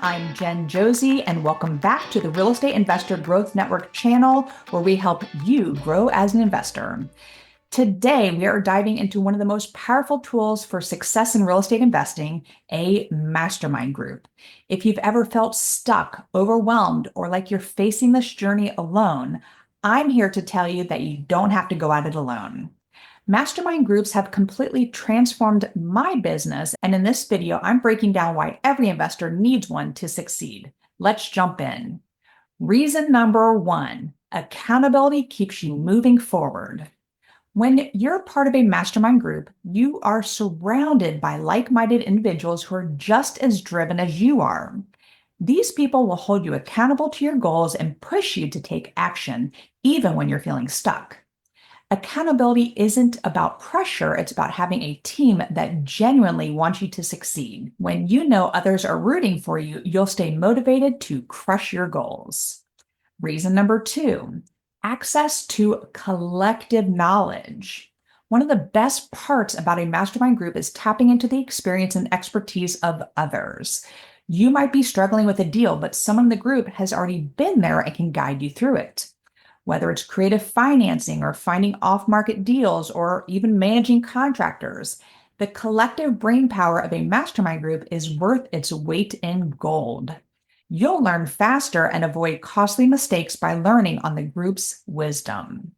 I'm Jen Josey, and welcome back to the Real Estate Investor Growth Network channel, where we help you grow as an investor. Today, we are diving into one of the most powerful tools for success in real estate investing, a mastermind group. If you've ever felt stuck, overwhelmed, or like you're facing this journey alone, I'm here to tell you that you don't have to go at it alone. Mastermind groups have completely transformed my business, and in this video, I'm breaking down why every investor needs one to succeed. Let's jump in. Reason number one, accountability keeps you moving forward. When you're part of a mastermind group, you are surrounded by like-minded individuals who are just as driven as you are. These people will hold you accountable to your goals and push you to take action, even when you're feeling stuck. Accountability isn't about pressure, it's about having a team that genuinely wants you to succeed. When you know others are rooting for you, you'll stay motivated to crush your goals. Reason number two, access to collective knowledge. One of the best parts about a mastermind group is tapping into the experience and expertise of others. You might be struggling with a deal, but someone in the group has already been there and can guide you through it. Whether it's creative financing or finding off-market deals or even managing contractors, the collective brainpower of a mastermind group is worth its weight in gold. You'll learn faster and avoid costly mistakes by learning on the group's wisdom.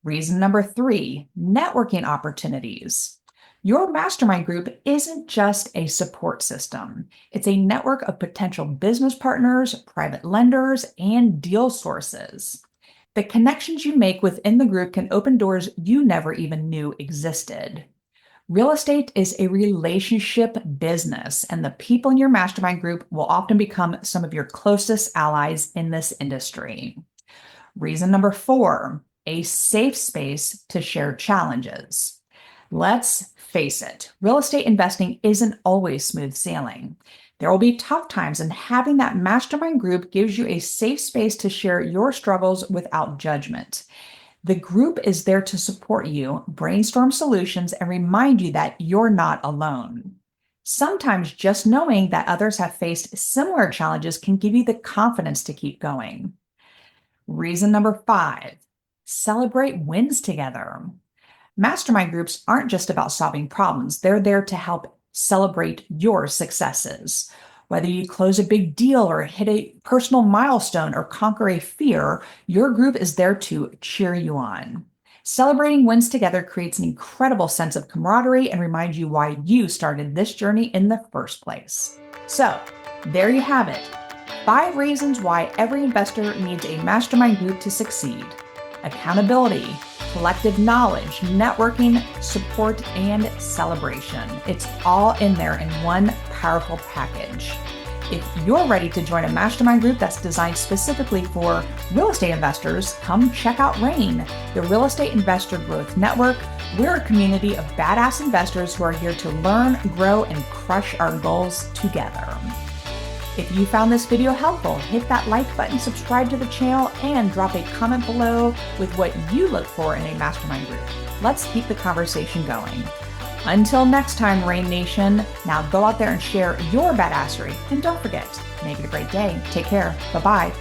Reason number three, networking opportunities. Your mastermind group isn't just a support system. It's a network of potential business partners, private lenders, and deal sources. The connections you make within the group can open doors you never even knew existed. Real estate is a relationship business, and the people in your mastermind group will often become some of your closest allies in this industry. Reason number four, a safe space to share challenges. Let's face it, real estate investing isn't always smooth sailing. There will be tough times, and having that mastermind group gives you a safe space to share your struggles without judgment. The group is there to support you, brainstorm solutions, and remind you that you're not alone. Sometimes just knowing that others have faced similar challenges can give you the confidence to keep going. Reason number five, celebrate wins together. Mastermind groups aren't just about solving problems. They're there to help celebrate your successes. Whether you close a big deal or hit a personal milestone or conquer a fear, your group is there to cheer you on. Celebrating wins together creates an incredible sense of camaraderie and reminds you why you started this journey in the first place. So, there you have it. 5 reasons why every investor needs a mastermind group to succeed. Accountability, collective knowledge, networking, support, and celebration. It's all in there in one powerful package. If you're ready to join a mastermind group that's designed specifically for real estate investors, come check out REIGN, the Real Estate Investor Growth Network. We're a community of badass investors who are here to learn, grow, and crush our goals together. If you found this video helpful, hit that like button, subscribe to the channel, and drop a comment below with what you look for in a mastermind group. Let's keep the conversation going. Until next time, REIGN Nation, now go out there and share your badassery. And don't forget, make it a great day. Take care. Bye-bye.